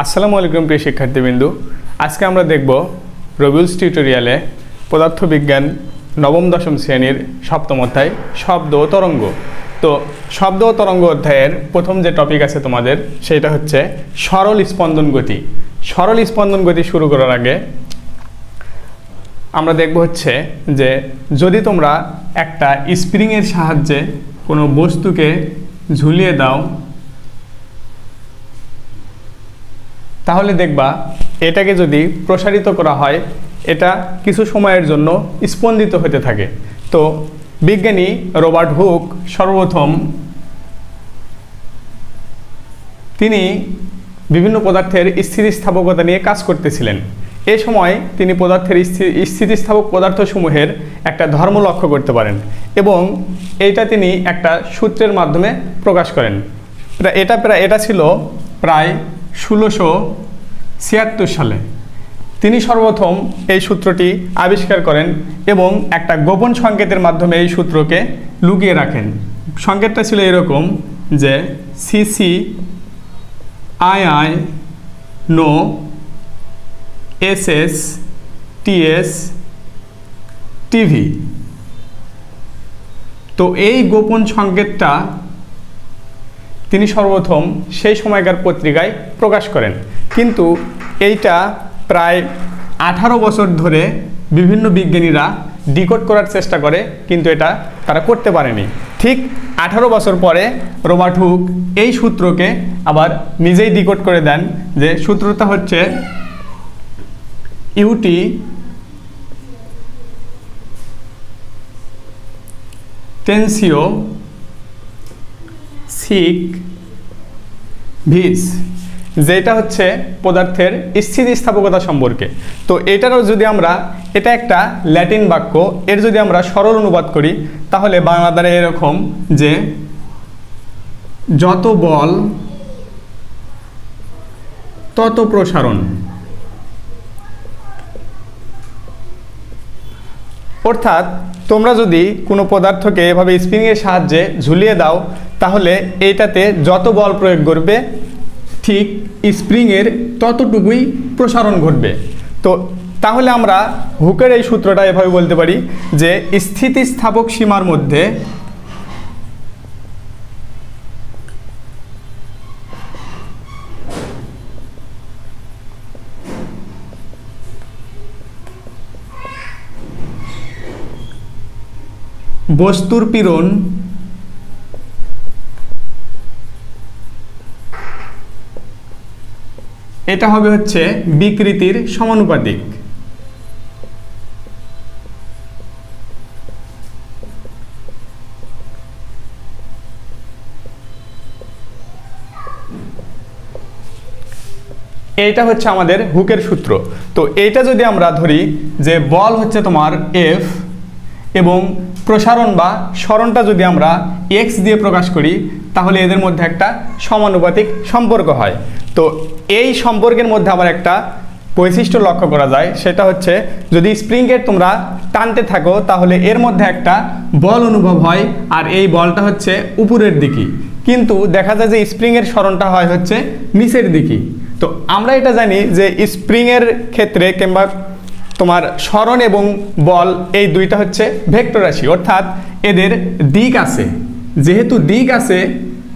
আসসালামু আলাইকুম প্রিয় শিক্ষার্থীবৃন্দু। আজকে আমরা দেখব রবিউলস টিউটোরিয়ালে পদার্থবিজ্ঞান নবম দশম শ্রেণীর সপ্তম অধ্যায় শব্দ ও তরঙ্গ। তো শব্দ ও তরঙ্গ অধ্যায়ের প্রথম যে টপিক আছে তোমাদের সেটা হচ্ছে সরল স্পন্দন গতি। সরল স্পন্দন গতি শুরু করার আগে আমরা দেখব হচ্ছে যে যদি তোমরা একটা স্প্রিংয়ের সাহায্যে কোনো বস্তুকে ঝুলিয়ে দাও তাহলে দেখবা এটাকে যদি প্রসারিত করা হয় এটা কিছু সময়ের জন্য স্পন্দিত হতে থাকে। তো বিজ্ঞানী রবার্ট হুক সর্বপ্রথম তিনি বিভিন্ন পদার্থের স্থিতিস্থাপকতা নিয়ে কাজ করতেছিলেন। এ সময় তিনি পদার্থের স্থিতিস্থাপক পদার্থসমূহের একটা ধর্ম লক্ষ্য করতে পারেন এবং এইটা তিনি একটা সূত্রের মাধ্যমে প্রকাশ করেন। এটা ছিল প্রায় 1676 সালে তিনি সর্বপ্রথম এই সূত্রটি আবিষ্কার করেন এবং একটা গোপন সংকেতের মাধ্যমে এই সূত্রকে লুকিয়ে রাখেন। সংকেতটা ছিল এরকম যে CC I no SS TS TV. তো এই গোপন সংকেতটা তিনি সর্বপ্রথম সেই সময়কার পত্রিকায় প্রকাশ করেন, কিন্তু এইটা প্রায় 18 বছর ধরে বিভিন্ন বিজ্ঞানীরা ডিকোড করার চেষ্টা করে, কিন্তু এটা তারা করতে পারেনি। ঠিক 18 বছর পরে রবার্ট হুক এই সূত্রকে আবার নিজেই ডিকোড করে দেন, যে সূত্রটা হচ্ছে ইউটি টেনসিও সিক ভিস, যেটা হচ্ছে পদার্থের স্থিতিস্থাপকতা সম্পর্কে। তো এটারও যদি আমরা এটা একটা ল্যাটিন বাক্য, এর যদি আমরা সরল অনুবাদ করি তাহলে বাংলা দ্বারা এরকম যে যত বল তত প্রসারণ। অর্থাৎ তোমরা যদি কোনো পদার্থকে এভাবে স্প্রিংয়ের সাহায্যে ঝুলিয়ে দাও তাহলে এইটাতে যত বল প্রয়োগ করবে ঠিক স্প্রিংয়ের ততটুকুই প্রসারণ ঘটবে। তো তাহলে আমরা হুকের এই সূত্রটা এভাবে বলতে পারি যে স্থিতিস্থাপক সীমার মধ্যে বস্তুর পীড়ন এটা হবে হচ্ছে বিকৃতির সমানুপাতিক। এইটা হচ্ছে আমাদের হুকের সূত্র। তো এইটা যদি আমরা ধরি যে বল হচ্ছে তোমার এফ এবং প্রসারণ বা সরণটা যদি আমরা এক্স দিয়ে প্রকাশ করি তাহলে এদের মধ্যে একটা সমানুপাতিক সম্পর্ক হয়। তো এই সম্পর্কের মধ্যে আবার একটা বৈশিষ্ট্য লক্ষ্য করা যায়, সেটা হচ্ছে যদি স্প্রিংকে তোমরা টানতে থাকো তাহলে এর মধ্যে একটা বল অনুভব হয় আর এই বলটা হচ্ছে উপরের দিকে, কিন্তু দেখা যায় যে স্প্রিংয়ের সরণটা হয় হচ্ছে নিচের দিকে। তো আমরা এটা জানি যে স্প্রিংয়ের ক্ষেত্রে কিংবা তোমার সরণ এবং বল এই দুইটা হচ্ছে ভেক্টর রাশি, অর্থাৎ এদের দিক আছে। যেহেতু দিক আছে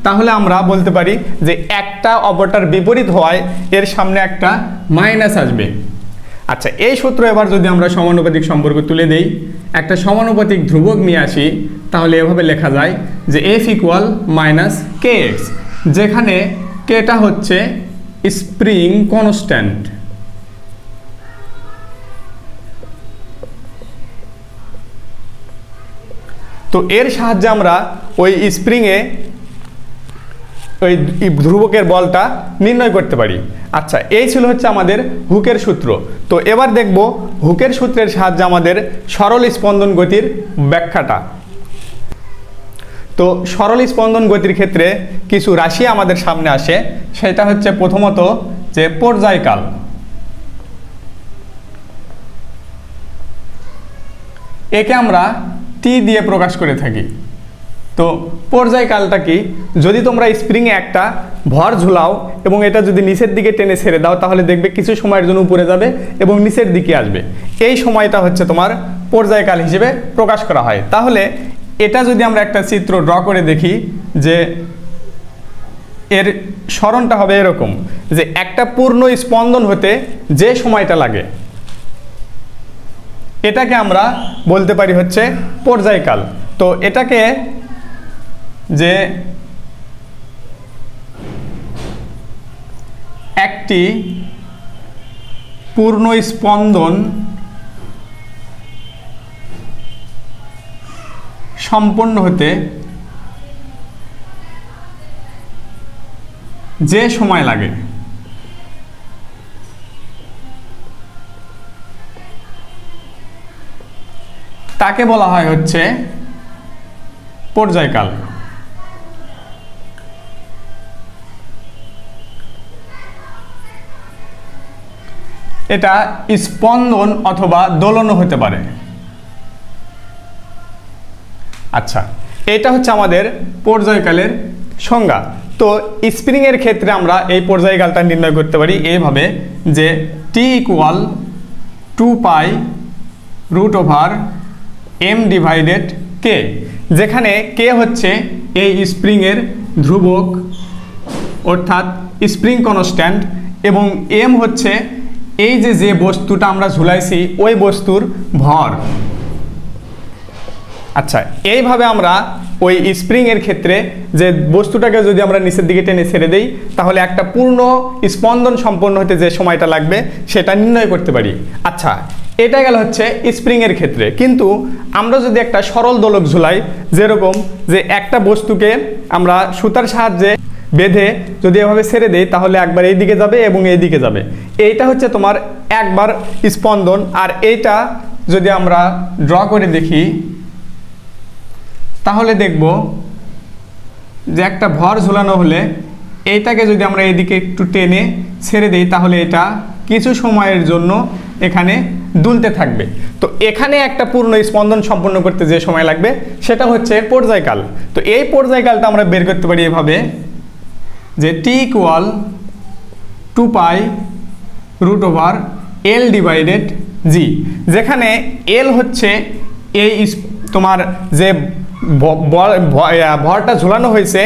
তাহলে আমরা বলতে পারি যে একটা অপরটার বিপরীত হওয়ায় এর সামনে একটা মাইনাস আসবে। আচ্ছা, এই সূত্র এবার যদি আমরা সমানুপাতিক সম্পর্ক তুলে দেই, একটা সমানুপাতিক ধ্রুবক নিয়ে আসি তাহলে এভাবে লেখা যায় যে এফ ইকুয়াল মাইনাস কে এক্স, যেখানে কেটা হচ্ছে স্প্রিং কনস্ট্যান্ট। তো এর সাহায্যে আমরা ওই স্প্রিংয়ে ওই ধ্রুবকের বলটা নির্ণয় করতে পারি। আচ্ছা, এই ছিল হচ্ছে আমাদের হুকের সূত্র। তো এবার দেখব হুকের সূত্রের সাহায্যে আমাদের সরল স্পন্দন গতির ব্যাখ্যাটা। তো সরল স্পন্দন গতির ক্ষেত্রে কিছু রাশি আমাদের সামনে আসে, সেটা হচ্ছে প্রথমত যে পর্যায়কাল। একে আমরা টি দিয়ে প্রকাশ করে থাকি। তো পর্যায়কালটা কি, যদি তোমরা স্প্রিংয়ে একটা ভর ঝুলাও এবং এটা যদি নিচের দিকে টেনে ছেড়ে দাও তাহলে দেখবে কিছু সময়ের জন্য উপরে যাবে এবং নিচের দিকে আসবে। এই সময়টা হচ্ছে তোমার পর্যায়কাল হিসেবে প্রকাশ করা হয়। তাহলে এটা যদি আমরা একটা চিত্র ড্র করে দেখি, যে এর সরণটা হবে এরকম, যে একটা পূর্ণ স্পন্দন হতে যে সময়টা লাগে এটাকে আমরা বলতে পারি হচ্ছে পর্যায়কাল। তো এটাকে যে একটি পূর্ণ স্পন্দন সম্পন্ন হতে যে সময় লাগে তাকে বলা হয় হচ্ছে পর্যায়কাল। এটা স্পন্দন অথবা দোলনও হতে পারে। আচ্ছা, এটা হচ্ছে আমাদের পর্যায়কালের সংজ্ঞা। তো স্প্রিংয়ের ক্ষেত্রে আমরা এই পর্যায়কালটা নির্ণয় করতে পারি এইভাবে, যে টি ইকুয়াল 2π√m ডিভাইডেড কে, যেখানে কে হচ্ছে এই স্প্রিংয়ের ধ্রুবক অর্থাৎ স্প্রিং কনস্ট্যান্ট এবং এম হচ্ছে এই যে বস্তুটা আমরা ঝুলাইছি ওই বস্তুর ভর। আচ্ছা, এইভাবে আমরা ওই স্প্রিংয়ের ক্ষেত্রে যে বস্তুটাকে যদি আমরা নিচের দিকে টেনে ছেড়ে দেই তাহলে একটা পূর্ণ স্পন্দন সম্পন্ন হতে যে সময়টা লাগবে সেটা নির্ণয় করতে পারি। আচ্ছা, এটা গেল হচ্ছে স্প্রিংয়ের ক্ষেত্রে। কিন্তু আমরা যদি একটা সরল দোলক ঝুলাই, যেরকম যে একটা বস্তুকে আমরা সুতার সাহায্যে বেঁধে যদি এভাবে ছেড়ে দেই তাহলে একবার এই দিকে যাবে এবং এই দিকে যাবে, এইটা হচ্ছে তোমার একবার স্পন্দন। আর এইটা যদি আমরা ড্র করে দেখি তাহলে দেখব যে একটা ভর ঝুলানো হলে এইটাকে যদি আমরা এদিকে একটু টেনে ছেড়ে দেই তাহলে এটা কিছু সময়ের জন্য এখানে দুলতে থাকবে। তো এখানে একটা পূর্ণ স্পন্দন সম্পন্ন করতে যে সময় লাগবে সেটা হচ্ছে পর্যায়কাল। তো এই পর্যায়কালটা আমরা বের করতে পারি এভাবে, যে টি ইকুয়াল 2π√L ডিভাইডেড জি, যেখানে এল হচ্ছে এই তোমার যে ভরটা ঝুলানো হয়েছে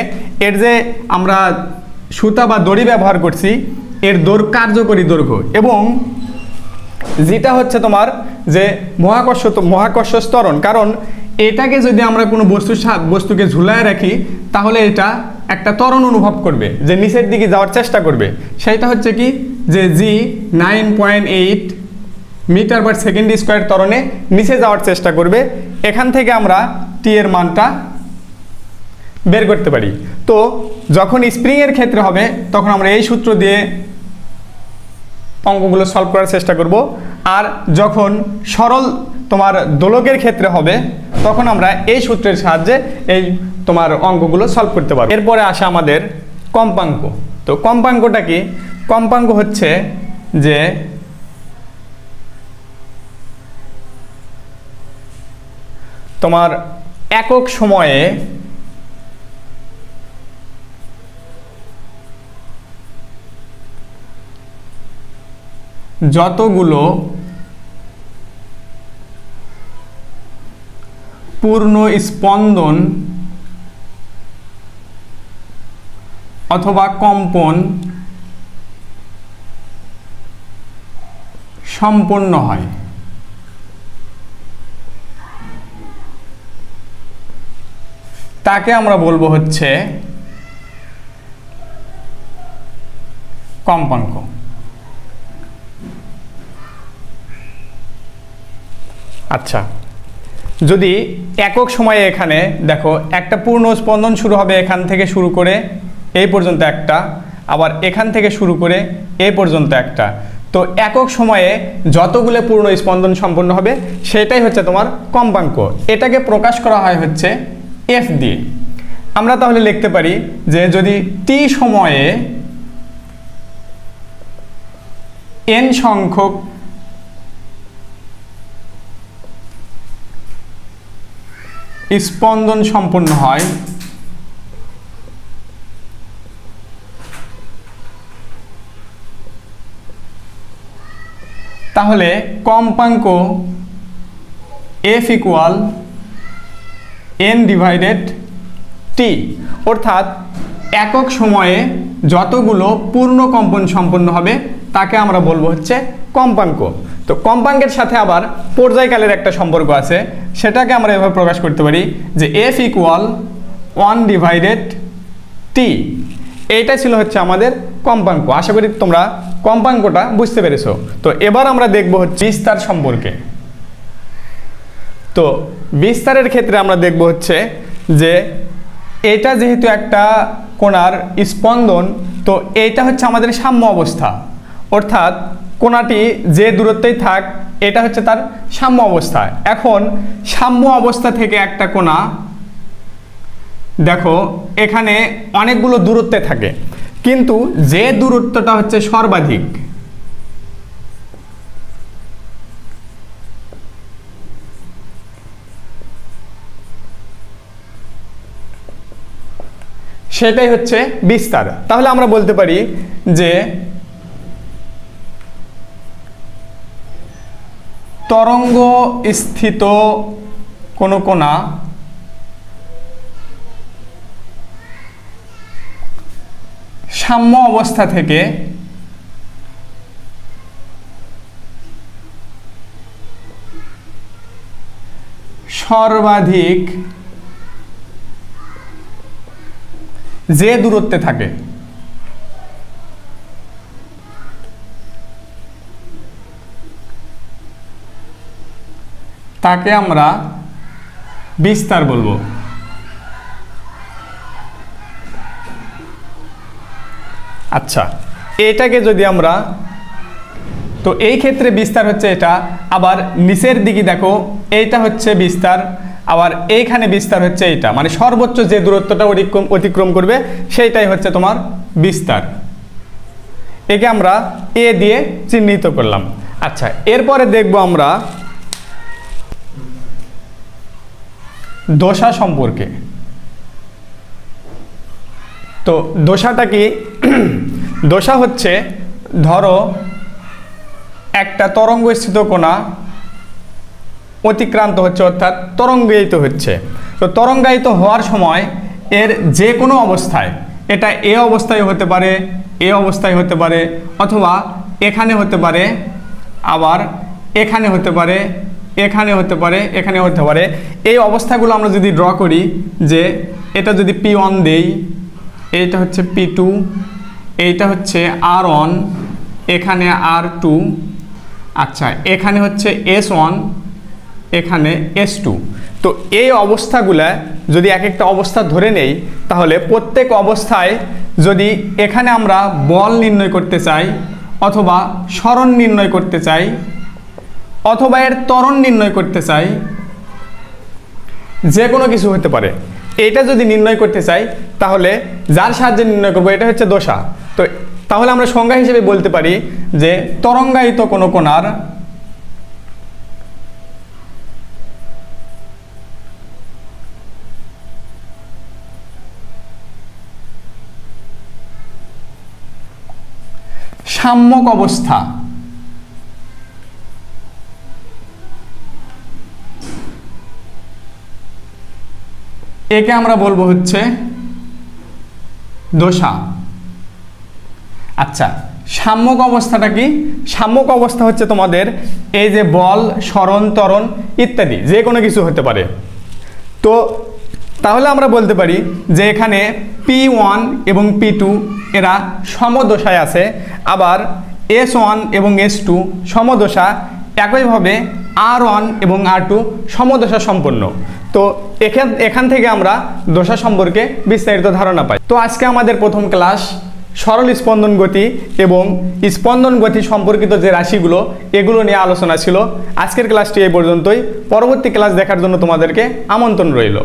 এর যে আমরা সুতা বা দড়ি ব্যবহার করছি এর কার্যকরী দৈর্ঘ্য, এবং যেটা হচ্ছে তোমার যে মহাকর্ষ ত্বরণ। কারণ এটাকে যদি আমরা কোনো বস্তুকে ঝুলায় রাখি তাহলে এটা একটা ত্বরণ অনুভব করবে, যে নিচের দিকে যাওয়ার চেষ্টা করবে। সেইটা হচ্ছে কি, যে জি 9.8 মিটার/সেকেন্ড² ত্বরণে নিচে যাওয়ার চেষ্টা করবে। এখান থেকে আমরা টি এর মানটা বের করতে পারি। তো যখন স্প্রিংয়ের ক্ষেত্রে হবে তখন আমরা এই সূত্র দিয়ে অঙ্কগুলো সলভ করার চেষ্টা করব, আর যখন সরল তোমার দোলকের ক্ষেত্রে হবে তখন আমরা এই সূত্রের সাহায্যে এই তোমার অঙ্কগুলো সলভ করতে পারবো। এরপরে আসে আমাদের কম্পাঙ্ক। তো কম্পাঙ্কটা কি? কম্পাঙ্ক হচ্ছে যে তোমার একক সময়ে যতগুলো পূর্ণ স্পন্দন অথবা কম্পন সম্পন্ন হয় তাকে আমরা বলবো হচ্ছে কম্পাঙ্ক। আচ্ছা, যদি একক সময়ে এখানে দেখো একটা পূর্ণ স্পন্দন শুরু হবে এখান থেকে শুরু করে এই পর্যন্ত একটা, আবার এখান থেকে শুরু করে এই পর্যন্ত একটা, তো একক সময়ে যতগুলো পূর্ণ স্পন্দন সম্পন্ন হবে সেটাই হচ্ছে তোমার কম্পাঙ্ক। এটাকে প্রকাশ করা হয় হচ্ছে এফ দিয়ে। আমরা তাহলে লিখতে পারি যে যদি টি সময়ে এন সংখ্যক স্পন্দন সম্পন্ন হয় তাহলে কম্পাঙ্ক F ইকুয়াল n/t, অর্থাৎ একক সময়ে যতগুলো পূর্ণ কম্পন সম্পন্ন হবে তাকে আমরা বলবো হচ্ছে কম্পাঙ্ক। তো কম্পাঙ্কের সাথে আবার পর্যায়কালের একটা সম্পর্ক আছে, সেটাকে আমরা এভাবে প্রকাশ করতে পারি যে F ইকুয়াল 1/t। এইটা ছিল হচ্ছে আমাদের কম্পাঙ্ক। আশা করি তোমরা কম্পাঙ্কটা বুঝতে পেরেছো। তো এবার আমরা দেখব হচ্ছে বিস্তার সম্পর্কে। তো বিস্তারের ক্ষেত্রে আমরা দেখব হচ্ছে যে এটা যেহেতু একটা কণার স্পন্দন, তো এইটা হচ্ছে আমাদের সাম্য অবস্থা, অর্থাৎ কণাটি যে দূরত্বেই থাক এটা হচ্ছে তার সাম্য অবস্থা। এখন সাম্য অবস্থা থেকে একটা কণা দেখো এখানে অনেকগুলো দূরত্বে থাকে, কিন্তু যে দূরত্বটা হচ্ছে সর্বাধিক সেটাই হচ্ছে বিস্তার। তাহলে আমরা বলতে পারি যে তরঙ্গ স্থিত কোনো কণা সাম্য অবস্থা থেকে সর্বাধিক যে দূরত্বে থাকে তাকে আমরা বিস্তার বলবো। আচ্ছা, এটাকে যদি আমরা, তো এই ক্ষেত্রে বিস্তার হচ্ছে এটা, আবার নিচের দিকে দেখো এইটা হচ্ছে বিস্তার, আবার এইখানে বিস্তার হচ্ছে এইটা, মানে সর্বোচ্চ যে দূরত্বটা অতিক্রম করবে সেইটাই হচ্ছে তোমার বিস্তার। একে আমরা এ দিয়ে চিহ্নিত করলাম। আচ্ছা, এরপরে দেখব আমরা দশা সম্পর্কে। তো দশাটা কি? দশা হচ্ছে ধরো একটা তরঙ্গস্থিত কণা অতিক্রান্ত হচ্ছে, অর্থাৎ তরঙ্গায়িত হচ্ছে। তো তরঙ্গায়িত হওয়ার সময় এর যে কোনো অবস্থায়, এটা এ অবস্থায় হতে পারে, এ অবস্থায় হতে পারে, অথবা এখানে হতে পারে, আবার এখানে হতে পারে, এখানে হতে পারে, এখানে হতে পারে। এই অবস্থাগুলো আমরা যদি ড্র করি, যে এটা যদি P1 দেই, এইটা হচ্ছে P2, এইটা হচ্ছে R1, এখানে R2, আচ্ছা এখানে হচ্ছে S1, এখানে S2। তো এই অবস্থাগুলা যদি এক একটা অবস্থা ধরে নেই, তাহলে প্রত্যেক অবস্থায় যদি এখানে আমরা বল নির্ণয় করতে চাই, অথবা সরণ নির্ণয় করতে চাই, অথবা এর ত্বরণ নির্ণয় করতে চাই, যে কোনো কিছু হতে পারে, এটা যদি নির্ণয় করতে চাই তাহলে যার সাহায্যে নির্ণয় করবো এটা হচ্ছে দশা। তো তাহলে আমরা সংজ্ঞা হিসেবে বলতে পারি যে তরঙ্গায়িত কোনো কণার সাম্যক অবস্থা, একে আমরা বলবো হচ্ছে দশা। আচ্ছা, সাম্যক অবস্থাটা কি? সাম্যক অবস্থা হচ্ছে তোমাদের এই যে বল, সরণ, ত্বরণ ইত্যাদি যে কোনো কিছু হতে পারে। তো তাহলে আমরা বলতে পারি যে এখানে P1 এবং P2 এরা সমদশায় আছে, আবার S1 এবং S2 সমদশা, একইভাবে R1 এবং R2 সমদশা সম্পন্ন। তো এখান থেকে আমরা দশা সম্পর্কে বিস্তারিত ধারণা পাই। তো আজকে আমাদের প্রথম ক্লাস সরল স্পন্দন গতি এবং স্পন্দন গতি সম্পর্কিত যে রাশিগুলো, এগুলো নিয়ে আলোচনা ছিল। আজকের ক্লাসটি এই পর্যন্তই। পরবর্তী ক্লাস দেখার জন্য তোমাদেরকে আমন্ত্রণ রইল।